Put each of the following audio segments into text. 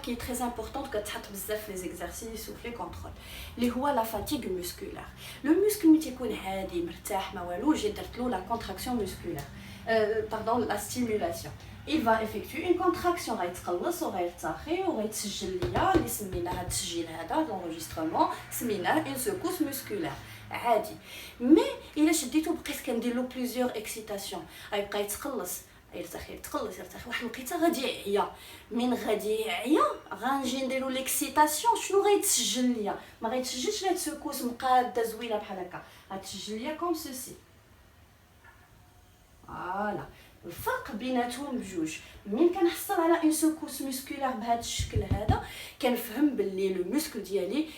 qui est très importante quand tu as les exercices ou les contrôles. اللي هو la fatigue musculaire. Le muscle ملي تيكون هادي مرتاح ما والو جي درت له la contraction musculaire. Pardon, la stimulation. Il va effectuer une contraction غيتقلص وغيرتخي وغيتسجل ليا اللي سمينا هذا التسجيل هذا l'enregistrement سميناه une secousse musculaire. عادي مي الا شديتو بقيت كندير له بليزيور اكسيتاسيون غيبقى يتقلص يرتاح يتقلص يرتاح واحد الوقيته غادي يعيا من غادي يعيا غنجي نديرو ليكسيتاسيون شنو غيتسجل ليا ما غيتسجلش هاد سكوس مقاده زوينه بحال هكا غتسجل ليا كوم سوسي فوالا الفرق بيناتهم بجوج من كنحصل على اون سكوس مسكولار بهذا الشكل هذا كنفهم باللي لو مسكل ديالي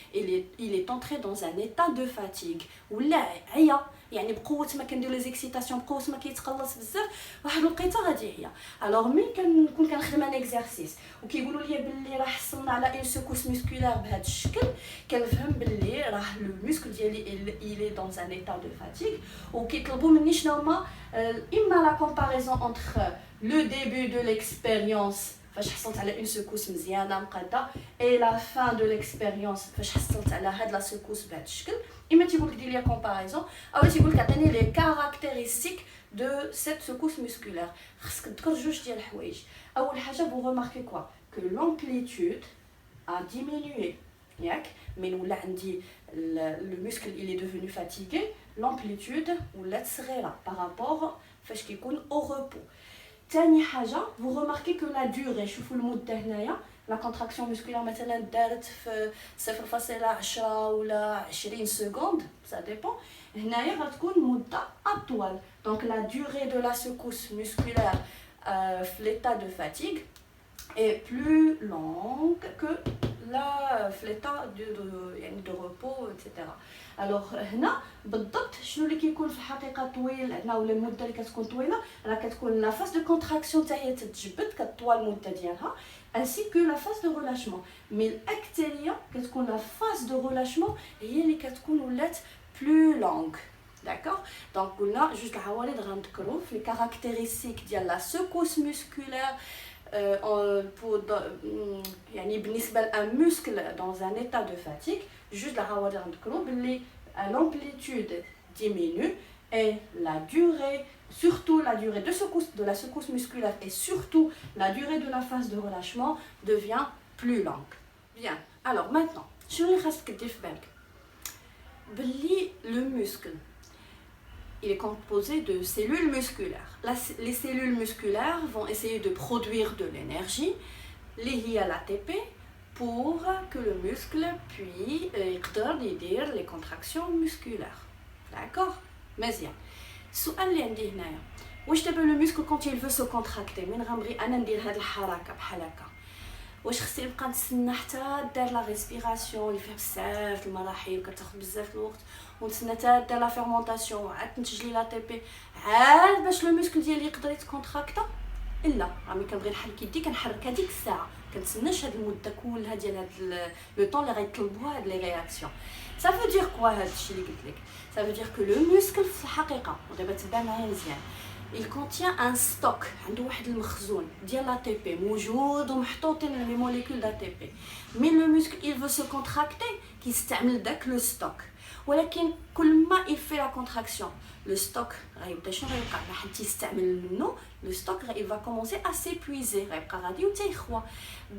il est entré dans un état de fatigue ولا عيا يعني بقوه ما كندير لي زيكسيتاسيون بقوه ما كيتقلص بزاف واحد الوقيته غادي يعيا الوغ مين كنكون كنخدم ان اكزرسيس وكيقولوا لي باللي راه حصلنا على اون سكوس مسكولار بهذا الشكل كنفهم باللي راه لو مسكل ديالي il est dans un état de fatigue وكيطلبوا مني شنو هما اما لا كومباريزون entre le début de l'expérience فاش حصلت على اون سكوس مزيانه مقاده اي لا فان دو ليكسبيريونس فاش حصلت على هاد لا سكوس بهذا الشكل اما تيقول لك دير ليا كومباريزون او تيقول لك عطيني لي كاركتيرستيك دو سيت سكوس مسكولار خصك تذكر جوج ديال الحوايج اول حاجه بو ريماركي كوا كو لامبليتود a diminué ياك من ولا عندي لو مسكل il est devenu fatigué l'amplitude ولات صغيره بارابور فاش كيكون او repos ثاني حاجه vous remarquez que la durée شوفوا المده هنايا لا كونتراكسيون مسكولار مثلا دارت في 0.10 ولا 20 سكوند ça dépend هنايا غتكون مده اطول donc la durée de la secousse musculaire في l'état de fatigue est plus longue que la l'état يعني de repos etc. الوغ هنا بالضبط شنو اللي كيكون في الحقيقه طويل هنا ولا المده اللي كتكون طويله راه كتكون لا فاز دو كونتراكسيون حتى هي تتجبد كطوال المده ديالها ainsi que la phase de relâchement mais الاكثريه كتكون لا فاز دو relâchement هي اللي كتكون ولات plus longue d'accord donc قلنا جوج العوالم غنذكروا في لي كاركتيرستيك ديال لا سكوس مسكولار يعني بالنسبه لان muscle dans un état de fatigue juste la rawada غنذكروا باللي l'amplitude diminue et la durée surtout la durée de la secousse musculaire et surtout la durée de la phase de relâchement devient plus longue. Bien. Alors maintenant, شنو اللي خاصك دير في بالك باللي le muscle il est composé de cellules musculaires. Les cellules musculaires vont essayer de produire de l'énergie liée à l'ATP pour que le muscle puisse يقدر les contractions musculaires. D'accord? مزيان. السؤال اللي عندي هنايا واش دابا لو muscle quand il veut se contracter من غنبغي انا ندير هاد الحركه بحال هكا واش خصني نبقى نتسنى حتى دار لا ريسبيراسيون اللي فيها بزاف المراحل كتاخذ بزاف الوقت ونتسنى حتى دار لا فيرمونطاسيون عاد تنتج لي لا تي بي عاد باش لو مسكل ديالي يقدر يتكونتراكتا الا راه ملي كنبغي نحرك يدي كنحرك هذيك الساعه كنتسناش هاد المده كلها ديال هاد لو طون اللي غيطلبوها هاد لي رياكسيون ça veut dire quoi هاد الشيء اللي قلت لك ça veut dire que le muscle في الحقيقه ودابا تبع معايا مزيان il contient un stock عنده واحد المخزون ديال لا تي بي موجود ومحطوطين لي موليكول دا تي بي mais le muscle il veut se contracter كيستعمل داك لو ستوك ولكن كل ما il fait la contraction le stock غيبدا شنو غيوقع ما حد يستعمل منه le stock il va commencer à s'épuiser غيبقى غادي وتيخوى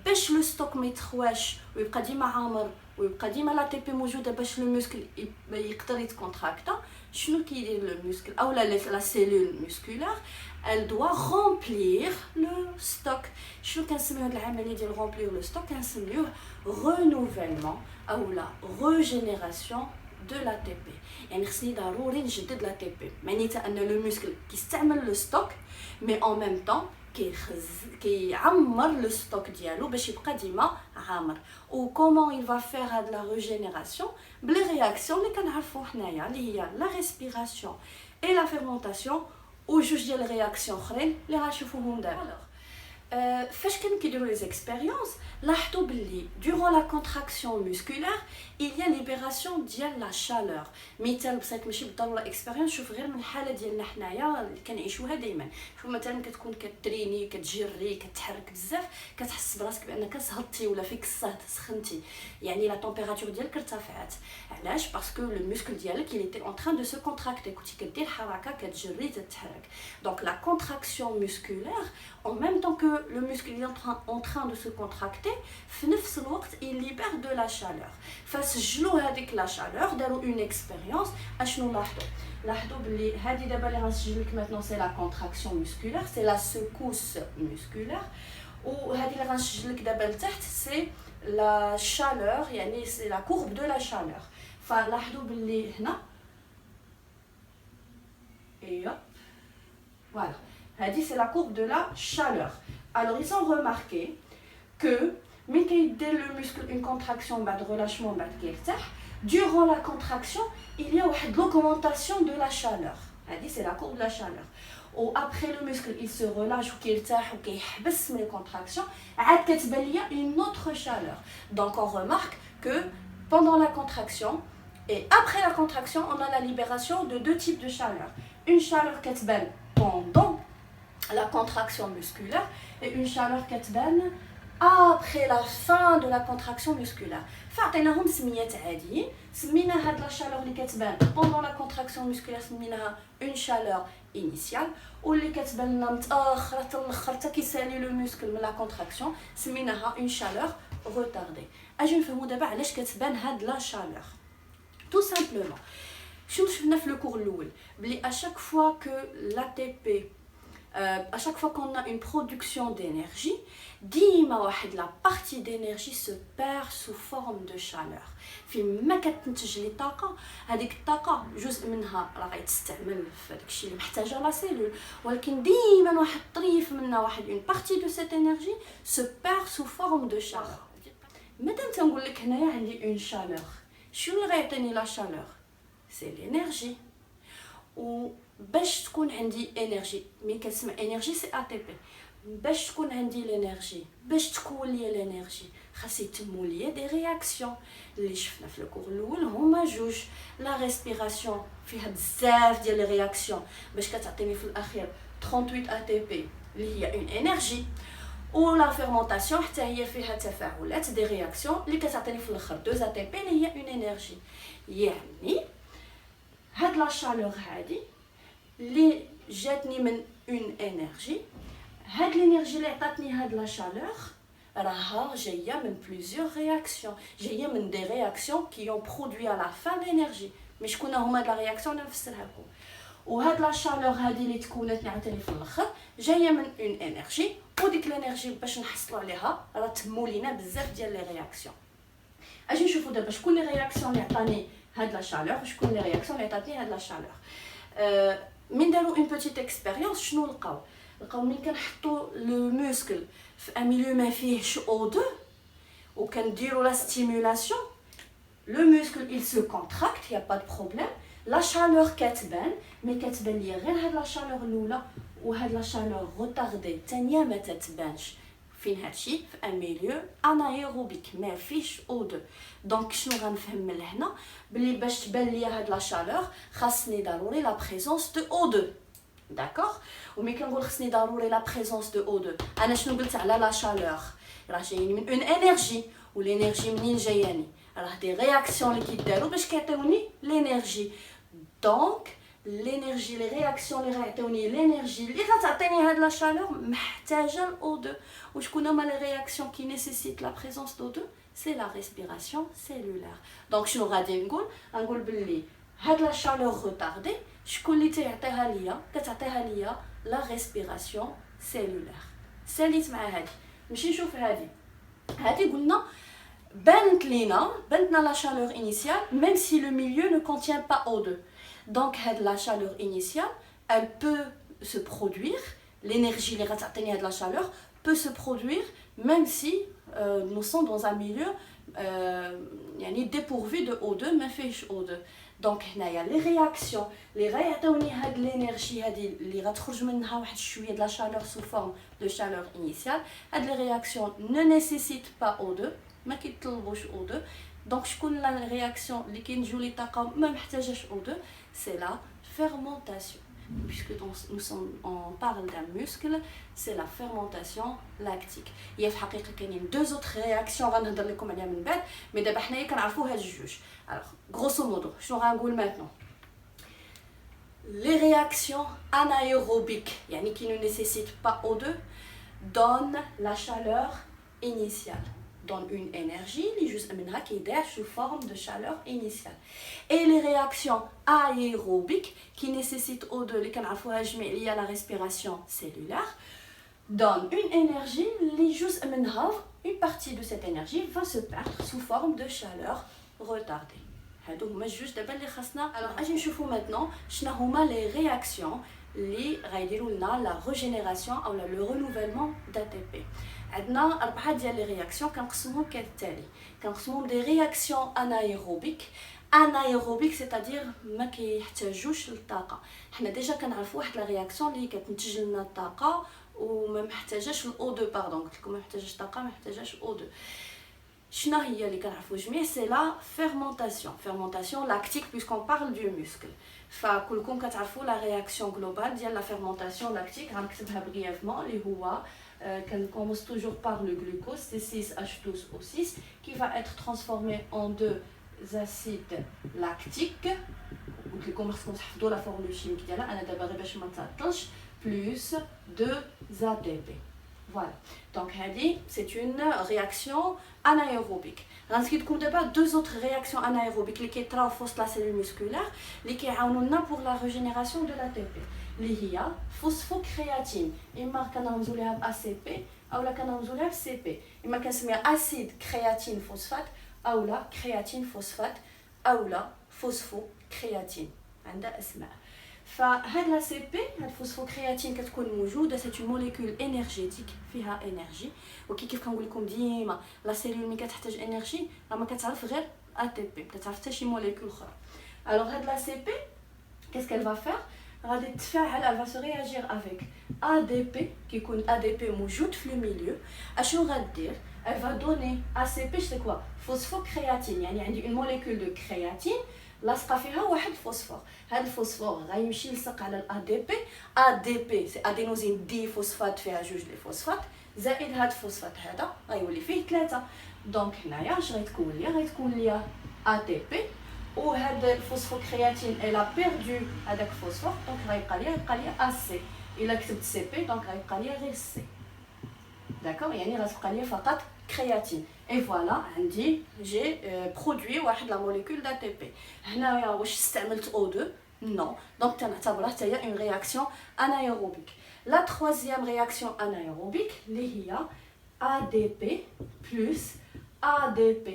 باش لو ستوك ما يتخواش ويبقى ديما عامر ويبقى ديما لا تي بي موجوده باش لو مسكل يقدر يتكونتراكتا شنو كيدير لو مسكل او لا سيلول مسكولار elle doit remplir le stock شنو كنسميو هاد العمليه ديال remplir le stock كنسميوه renouvellement او لا régénération de l'ATP يعني خصني ضروري نجدد l'ATP معناتها ان لو مسكل كيستعمل لو ستوك مي ان ميم طون كيعمر لو ستوك ديالو باش يبقى ديما عامر و كومون il va faire هاد لا ريجينيراسيون بلي رياكسيون اللي كنعرفو حنايا اللي هي لا ريسبيراسيون اي لا فيرمونطاسيون و جوج ديال رياكسيون اخرين اللي غنشوفوهم دابا فاش كانوا كيديروا لي زيكسبيريونس لاحظوا باللي durant la contraction musculaire il y a libération ديال لا chaleur. مثال بسيط ماشي بالضروره اكسبيريونس، شوف غير من الحاله ديالنا حنايا اللي كنعيشوها دائما. شوف مثلا كتكون كتريني كتجري كتحرك بزاف كتحس براسك بانك صهدتي ولا فيك الصهد سخنتي، يعني لا طومبيراتور ديالك ارتفعت. علاش؟ باسكو لو موسكل ديالك il était en train de se contracter، كنتي كدير حركه كتجري تتحرك. دونك la contraction musculaire en même temps que le muscle est en train de se contracter في نفس الوقت il libère de la chaleur. فسجلوا هذيك لا chaleur، داروا une expérience. اشنو لاحظوا بلي هذه دابا اللي غنسجل لك maintenant c'est la contraction musculaire، c'est la secousse musculaire. وهذه اللي غنسجل لك دابا لتحت c'est la chaleur، يعني c'est la courbe de la chaleur. فلاحظوا بلي هنا et hop voilà, هذه c'est la courbe de la chaleur. Alors ils ont remarqué que ملي كيدير le muscle une contraction بعد relâchement بعد كيرتاح durant la contraction il y a واحد l'augmentation de la chaleur. هذه c'est la courbe de la chaleur. ou après le muscle il se relâche وكيرتاح وكيحبس من الكونتراكسيون عاد كتبان ليا une autre chaleur. Donc on remarque que pendant la contraction et après la contraction on a la libération de deux types de chaleur. Une chaleur كتبان pendant la contraction musculaire et une chaleur كتبان après la fin de la contraction musculaire. فعطيناهم سميات عاديين. سمينا هاد لا chaleur اللي كتبان pendant la contraction musculaire سميناها une chaleur initiale، واللي كتبان لنا متاخره حتى الاخر حتى كيسالي لو موسكل من لا كونتراكسيون سميناها une chaleur retardée. اجي نفهموا دابا علاش كتبان هاد لا chaleur. tout simplement شنو شفنا في لو كور الاول بلي à chaque fois que l'ATP à chaque fois qu'on a une production d'énergie ديما واحد la partie d'énergie se perd sous forme de chaleur. فيما كتنتج لي طاقه هذيك الطاقه جزء منها راه غيتستعمل في داكشي اللي محتاجه لا سيلول، ولكن ديما واحد الطريف منها واحد une partie de cette énergie se perd sous forme de chaleur. مادام تنقول لك هنايا عندي une chaleur، شنو اللي غيعطيني لا chaleur؟ c'est l'énergie. وباش تكون عندي انرجي ملي كنسمع انرجي سي ا تي بي، باش تكون عندي الانرجي باش تكون ليا الانرجي خاص يتموا ليا دي رياكسيون اللي شفنا في الكور الاول هما جوج. لا ريسبيراسيون فيها بزاف ديال لي رياكسيون باش كتعطيني في الاخير 38 ا تي بي اللي هي اون انرجي، و لا فيرمونطاسيون حتى هي فيها تفاعلات دي رياكسيون اللي كتعطيني في الاخر 2 ا تي بي اللي هي اون انرجي. يعني هاد لا chaleur هادي اللي جاتني من اون انرجي، هاد الانرجي اللي عطاتني هاد لا chaleur راها جايه من بليزيور رياكسيون، جايه من دي رياكسيون كي اون برودوي على لا فان لينيرجي. مي شكون هما هاد لا رياكسيون اللي نفسرها لكم؟ وهاد لا chaleur هادي اللي تكونت عاوتاني في الاخر جايه من اون انرجي، وديك الانرجي باش نحصلوا عليها راه تموا لينا بزاف ديال لي رياكسيون. اجي نشوفوا دابا شكون لي رياكسيون اللي عطاني هاد لا chaleur وشكون لي رياكسيون اللي عطاتني هاد لا chaleur. من داروا اون بوتيت اكسبيريونس شنو لقاو ملي كنحطوا لو موسكل في ان ميليو ما فيهش O2 وكنديروا لا ستيمولاسيون لو موسكل il se contracte y a pas de problème. لا chaleur كتبان مي كتبان ليا غير هاد لا chaleur الاولى، وهاد لا chaleur retardée الثانيه ما تتبانش. فين هادشي في ان ميليو انايروبيك ما فيش O2. دونك شنو غنفهم من هنا بلي باش تبان ليا هاد لا chaleur خاصني ضروري لا بريزونس دو O2. داكوغ؟ وملي كنقول خصني ضروري لا بريزونس دو O2 انا شنو قلت على لا chaleur؟ راه جايني من اون انرجي، والانرجي منين جاياني؟ راه دي رياكسيون اللي كيداروا باش كيعطيوني الانرجي. دونك l'énergie les réactions اللي غيعطيوني l'énergie اللي غتعطيني هاد لا chaleur محتاجه O2. وشكون هما les réactions qui nécessitent la présence d'O2؟ c'est la respiration cellulaire. donc شنو غادي نقول بلي هاد لا chaleur retardée شكون اللي تيعطيها ليا؟ كتعطيها ليا la respiration cellulaire. ساليت مع هادي نمشي نشوف هادي قلنا بانت لينا لا chaleur initiale même si le milieu ne contient pas O2. Donc la chaleur initiale, elle peut se produire, l'énergie اللي غتعطيني هاد la chaleur peut se produire même si nous sommes dans un milieu يعني dépourvu de O2 ما فيهش O2. دونك هنايا لي رياكسيون اللي غيعطيوني هاد لينيرجي هادي اللي غتخرج منها واحد شويه د لا شالور سو فورم دو شالور انيسيال. هاد لي رياكسيون نو نيسيسيت با O2 ما كيطلبوش O2. دونك شكون لا رياكسيون اللي كينتجو لي طاقه ما محتاجاش O2؟ سي لا fermentation. Puisque on parle d'un muscle, c'est la fermentation lactique. Il y a في الحقيقه كاينين deux autres réactions غنهضر لكم عليها من بعد، مي دابا حنايا كنعرفوا هاد الجوج. alors grosso modo شنو غنقول maintenant؟ les réactions anaérobiques يعني qui ne nécessitent pas O2 donnent la chaleur initiale, donne une énergie اللي جزء منها كيدار sous forme de chaleur initiale. Et les réactions aérobiques qui nécessitent O2 اللي كنعرفوها جميع اللي هي la respiration cellulaire donne une énergie اللي جزء منها une partie de cette énergie va se perdre sous forme de chaleur retardée. هادو هما الجوج دابا اللي خاصنا. alors اجي نشوفوا maintenant شنو هما les réactions اللي غيديروا لنا لا ريجينيراسيون او لو رونوفيلمون d'ATP. عندنا 4 ديال لي رياكسيون كنقسموهم كالتالي. كنقسموهم دي رياكسيون انايروبيك. انايروبيك سيتادير ما كيحتاجوش للطاقه. حنا ديجا كنعرفوا واحد لا رياكسيون اللي كتنتج لنا الطاقه وما محتاجاش O2 باردون. قلت لكم ما محتاجاش طاقه ما محتاجاش O2. شنو هي اللي كنعرفوا جميع؟ سي لا fermentation lactique puisqu'on parle du muscle. فكلكم كتعرفوا لا رياكسيون جلوبال ديال لا fermentation lactique. غنكتبها بريفمون اللي هو qu'on commence toujours par le glucose, C6H12O6, qui va être transformé en deux acides lactiques. قلت لكم خصكم تحفظوا لا فورمول شيميك ديالها، انا دابا غير باش ما نتعطلش. plus 2 ATP. Voilà. Donc c'est une réaction anaérobique. غنزيدكم دابا deux autres réactions anaérobiques اللي كيطراو في وسط لا سيلول مسكولار اللي كيعاونونا pour la régénération de l'ATP. اللي هي فوسفوكرياتين، اما كنرمزوا ليها ب ACP اولا كنرمزوا ليها ب CP. اما كنسميها اسيد كرياتين فوسفات اولا كرياتين فوسفات اولا فوسفوكرياتين، عندها اسماء. فهاد لا سي بي هاد الفوسفوكرياتين كتكون موجوده، سي اون موليكول انرجيتيك فيها انرجي. وكيف كنقول لكم ديما لا سيلول ملي كتحتاج انرجي راه ما كتعرف غير ATP، كتعرف حتى شي موليكول اخرى. الوغ هاد لا سي بي qu'est-ce qu'elle va faire؟ غادي تتفاعل، elle va se réagir avec ADP كيكون ADP موجود في لو ميليو. اشنو غدير؟ elle va donner ACP c'est quoi؟ فوسفوكرياتين، يعني عندي اون موليكول دو كرياتين لاصقه فيها واحد الفوسفور. هذا الفوسفور غيمشي يلصق على الADP. ADP سي ادينوزين دي فوسفات فيها جوج لي فوسفات زائد هاد الفوسفات هذا غيولي فيه 3. دونك هنايا اش غتكون ليا؟ غتكون ليا ATP وهذا الفوسفوكرياتين الا بيردو هذاك الفوسفور، دونك غيبقى ليا AC. الا كتبت CP دونك غيبقى ليا غير C. داكوغ، يعني غتبقى ليا فقط كرياتين. اي فوالا عندي جي برودوي واحد لا موليكول d'ATP. هنايا واش استعملت O2؟ نو. دونك تنعتبرها حتى هي اون رياكسيون انايروبيك. لا ترويزيام رياكسيون انايروبيك اللي هي ADP plus ADP،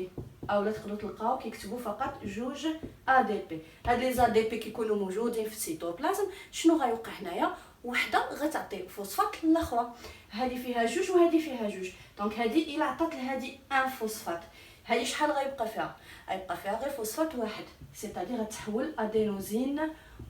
اولا تقدروا تلقاو كيكتبوا فقط جوج ADP. هاد لي ADP كيكونوا موجودين في السيتوبلازم. شنو غيوقع هنايا؟ وحده غتعطي فوسفات للاخرى، هذه فيها جوج وهذه فيها جوج. دونك هذه الا عطات لهذه ان فوسفات، هذه شحال غيبقى فيها؟ غيبقى فيها غير فوسفات واحد، سيتادير غتحول ادينوزين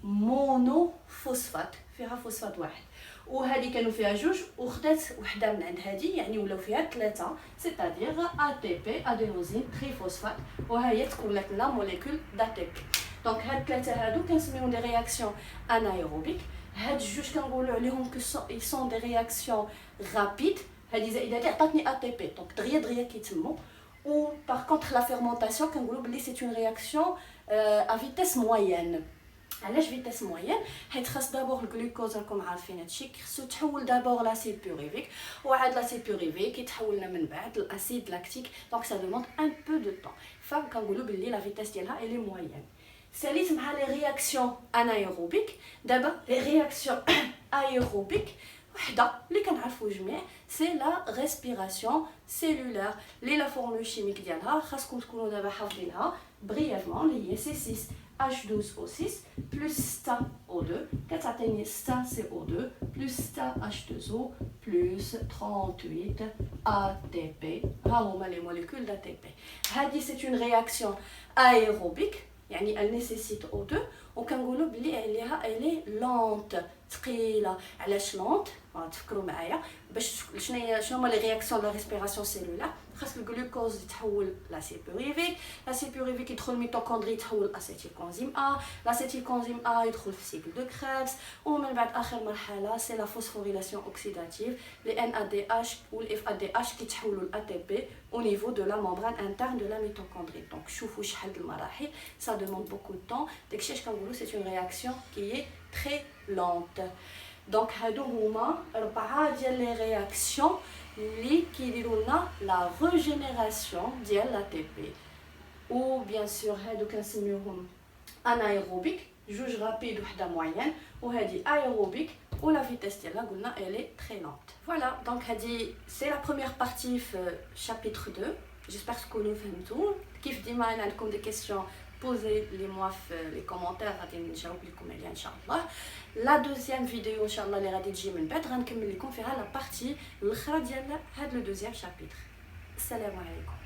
مونو فوسفات، فيها فوسفات واحد. وهذه كانوا فيها جوج وخدات وحده من عند هذه، يعني ولاو فيها 3، سيتادير ATP ادينوزين تريفوسفات، وها هي تكونت لنا موليكول d'ATP. دونك هاد 3 هادو كنسميوهم دي رياكسيون انايروبيك. هاد الجوج كنقولوا عليهم كو سون دي رياكسيون رابيد. هذه زائد هذه عطاتني ATP، دونك دغيا كيتموا. و باغ كونطخ لا فيرمونطاسيون كنقولوا بلي سي اون رياكسيون ا فيتيس موين. علاش فيتيس موين؟ حيت خاص دابور الجلوكوز، راكم عارفين هادشي، خصو تحول دابور لاسيد بيوريفيك، وعاد لاسيد بيوريفيك يتحول لنا من بعد الاسيد لاكتيك. دونك سا دوموند ان بو دو طون. فكنقولوا بلي لا فيتيس ديالها الي موين. ساليت مع لي رياكسيون انايروبيك. دابا لي رياكسيون ايروبيك وحده اللي كنعرفوا جميع سي لا ريسبيراسيون سيلولار، لي لا فورمول شيميك ديالها خاصكم تكونوا دابا حافظينها بريفمون، اللي هي C6H12O6 plus 6 O2 كتعطيني 6 CO2 plus 6 H2O plus 38 ATP. ها هما لي موليكول d'ATP. هذه سي اون رياكسيون aérobique، يعني elle nécessite O2 وكنقولوا بلي عليها elle est lente ثقيله. علاش lente؟ تفكروا معايا باش شنو هما لي رياكسيون لا ريسبيراسيون سيلولار. خاص الجلوكوز يتحول لاسيد بيوريفيك، لاسيد بيوريفيك يدخل الميتوكوندري يتحول لاسيتيل كونزيم ا، لاسيتيل كونزيم ا يدخل في سيكل دو كريبس، ومن بعد اخر مرحله سي لا فوسفوريلاسيون اوكسيداتيف لي ان ا دي اش والاف ا دي اش كيتحولوا ل ا تي بي au niveau de la membrane interne de la mitochondrie. Donc شوفوا شحال د المراحل، ça demande beaucoup de temps. داكشي اش كنقولوا c'est une réaction qui est très lente. Donc هادو هما 4 ديال لي رياكسيون اللي كيديروا لنا لا ريجينيراسيون ديال لا تي بي. و بيان سور هادو كنسميوهم انايروبيك، جوج رابيد وحده موين، وهادي ايروبيك ولا فيتيس ديالها قلنا elle est très lente. Voilà, donc هادي c'est la première partie في chapitre 2. J'espère que vous فهمتوا. كيف ديما عندكم des questions posez-les-moi في les commentaires غادي نجاوب لكم عليها ان شاء الله. لا دوزيام فيديو ان شاء الله اللي غادي تجي من بعد غنكمل لكم فيها لا بارتي الاخرى ديال هاد لو دوزيام شابيتر. السلام عليكم.